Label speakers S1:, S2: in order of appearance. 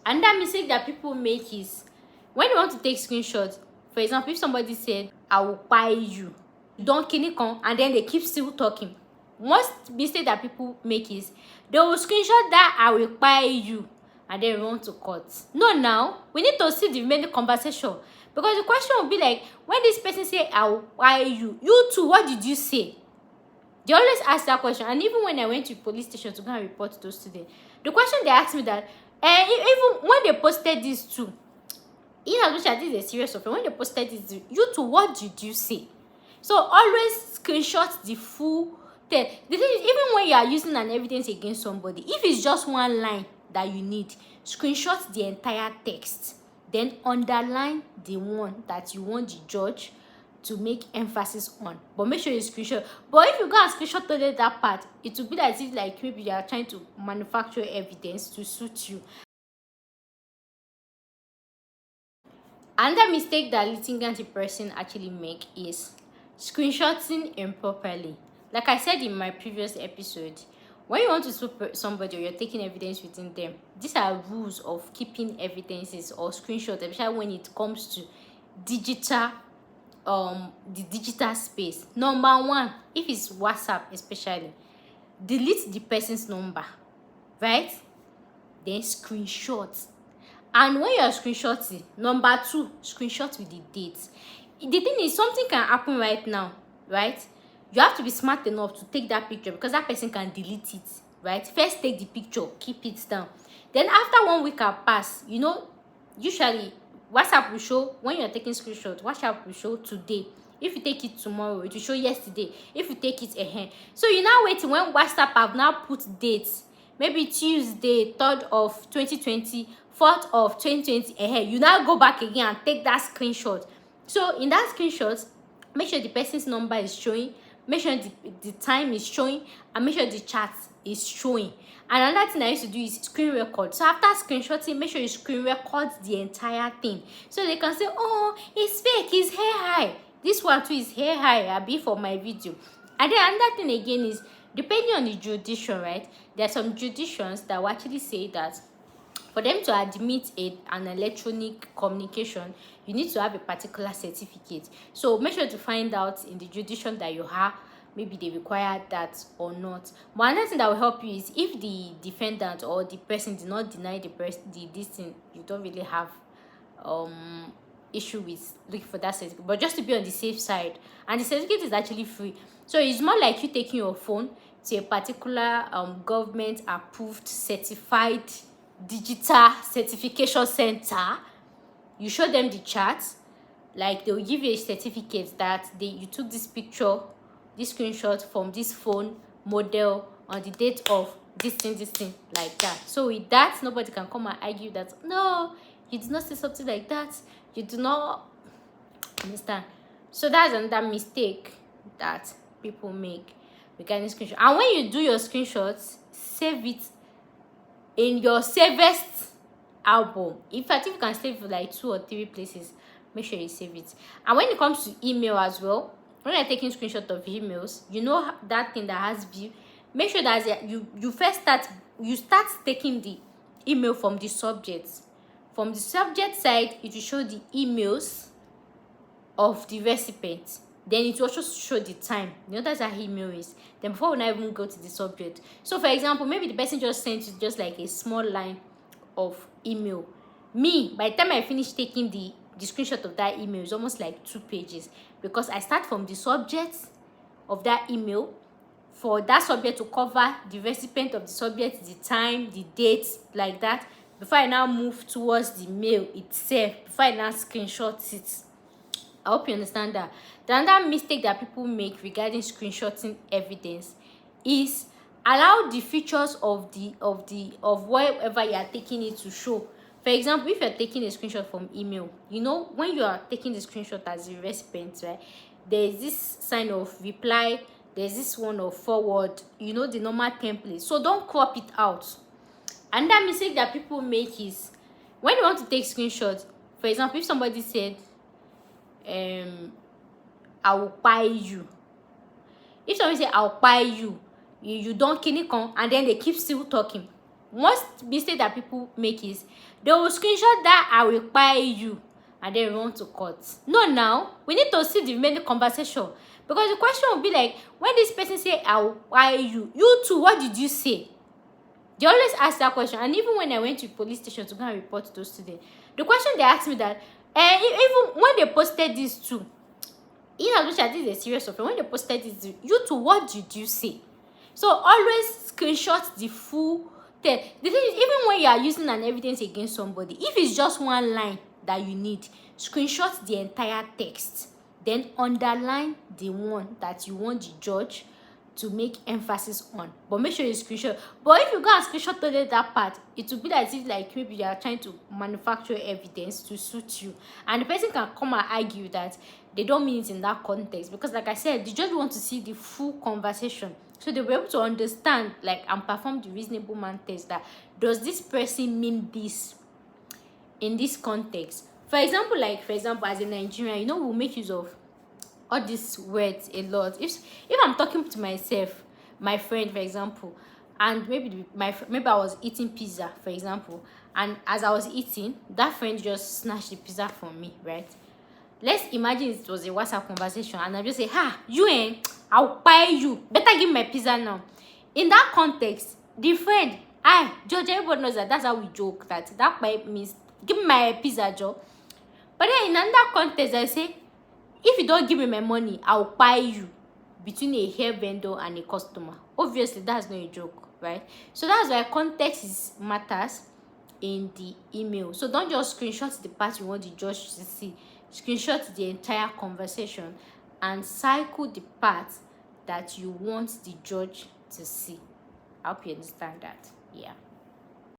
S1: Another mistake that people make is when you want to take screenshots. For example, if somebody said, I will buy you, don't kinikon, and then they keep still talking. Most mistake that people make is they will screenshot that I will buy you and then run to court. No, now we need to see the remaining conversation, because the question will be like, when this person say I will buy you, you too, what did you say? They always ask that question. And even when I went to police station to go and report to those students, the question they asked me that, even when they posted this too, in as much as this is a serious offense, when they posted this, you too, what did you say? So always screenshot the full text. The thing is, even when you are using an evidence against somebody, if it's just one line that you need, screenshot the entire text, then underline the one that you want the judge to make emphasis on, but make sure you screenshot. But if you go and screenshot only that part, it will be as if like maybe you are trying to manufacture evidence to suit you. Another mistake that litigant person actually make is screenshotting improperly. Like I said in my previous episode, when you want to sue somebody or you're taking evidence within them, these are rules of keeping evidences or screenshots, especially when it comes to digital the digital space. Number one, if it's WhatsApp especially, delete the person's number, right? Then screenshot. And when you're screenshotting, number two, screenshot with the date. The thing is, something can happen right now, right? You have to be smart enough to take that picture, because that person can delete it, right? First take the picture, keep it down. Then after 1 week have passed, you know, usually WhatsApp will show when you're taking screenshots. WhatsApp will show today. If you take it tomorrow, it will show yesterday. If you take it ahead, so you now waiting when WhatsApp have now put dates, maybe Tuesday 3rd of 2020, 4th of 2020 ahead. You now go back again and take that screenshot. So in that screenshot, make sure the person's number is showing, make sure the time is showing, and make sure the chat is showing. And another thing I used to do is screen record. So after screenshotting, make sure you screen record the entire thing, so they can say, oh, it's fake, it's hair high. This one too is hair high, I'll be for my video. And then another thing again is, depending on the jurisdiction, right? There are some jurisdictions that will actually say that for them to admit an electronic communication, you need to have a particular certificate. So make sure to find out in the jurisdiction that you have, maybe they require that or not. But another thing that will help you is, if the defendant or the person did not deny this thing, you don't really have issue with looking for that certificate. But just to be on the safe side, and the certificate is actually free, so it's more like you taking your phone to a particular government approved certified digital certification center. You show them the chart, like they will give you a certificate that you took this picture, this screenshot from this phone model on the date of this thing, like that. So with that, nobody can come and argue that, no, you did not say something like that, you do not understand. So that's another mistake that people make regarding screenshot. And when you do your screenshots, save it in your savest album. In fact, if you can save it like 2 or 3 places, make sure you save it. And when it comes to email as well, when you're taking screenshot of emails, you know that thing that has view, make sure that you first start taking the email from the subject. From the subject side, it will show the emails of the recipient. Then it will also show the time. You know, that's how email is. Then before we not even go to the subject. So for example, maybe the person just sent you just like a small line of email. Me, by the time I finish taking the screenshot of that email, is almost like 2 pages, because I start from the subject of that email, for that subject to cover the recipient of the subject, the time, the date, like that, before I now move towards the mail itself, before I now screenshot it. I hope you understand that. The other mistake that people make regarding screenshotting evidence is allow the features of wherever you are taking it to show. For example, if you're taking a screenshot from email, you know, when you are taking the screenshot as a recipient, right, there's this sign of reply, there's this one of forward, you know, the normal template. So don't crop it out. And that mistake that people make is, when you want to take screenshots, for example, if somebody said, I will buy you. If somebody say I'll buy you, you don't kinikon, and then they keep still talking. most mistake that people make is they will screenshot that I will buy you and then run to court. No, now we need to see the remaining conversation, because the question will be like, when this person say I will buy you, you too, what did you say? They always ask that question. And even when I went to police station to go and report to those students, the question they asked me that, even when they posted this too, in as much as this is a serious offense, when they posted this, you too, what did you say? So always screenshot the full text. The thing is, even when you are using an evidence against somebody, if it's just one line that you need, screenshot the entire text, then underline the one that you want the judge to make emphasis on, but make sure you screenshot. But if you go and screenshot only that part, it will be as if like maybe you are trying to manufacture evidence to suit you, and the person can come and argue that they don't mean it in that context, because like I said, the judge wants to see the full conversation, so they'll be able to understand like and perform the reasonable man test, that does this person mean this in this context. For example, as a Nigerian, we'll make use of all these words a lot. If I'm talking to myself, my friend, for example, and maybe I was eating pizza, for example, and as I was eating, that friend just snatched the pizza from me, right? Let's imagine it was a WhatsApp conversation, and I just say, I'll buy you, better give me my pizza now. In that context, the friend, George, everybody knows that's how we joke, that buy means give me my pizza, Joe. But then in another context, I say, if you don't give me my money, I'll buy you, between a hair vendor and a customer. Obviously, that's not a joke, right? So that's why context matters in the email. So don't just screenshot the part you want the judge to see. Screenshot the entire conversation and cycle the part that you want the judge to see. I hope you understand that. Yeah.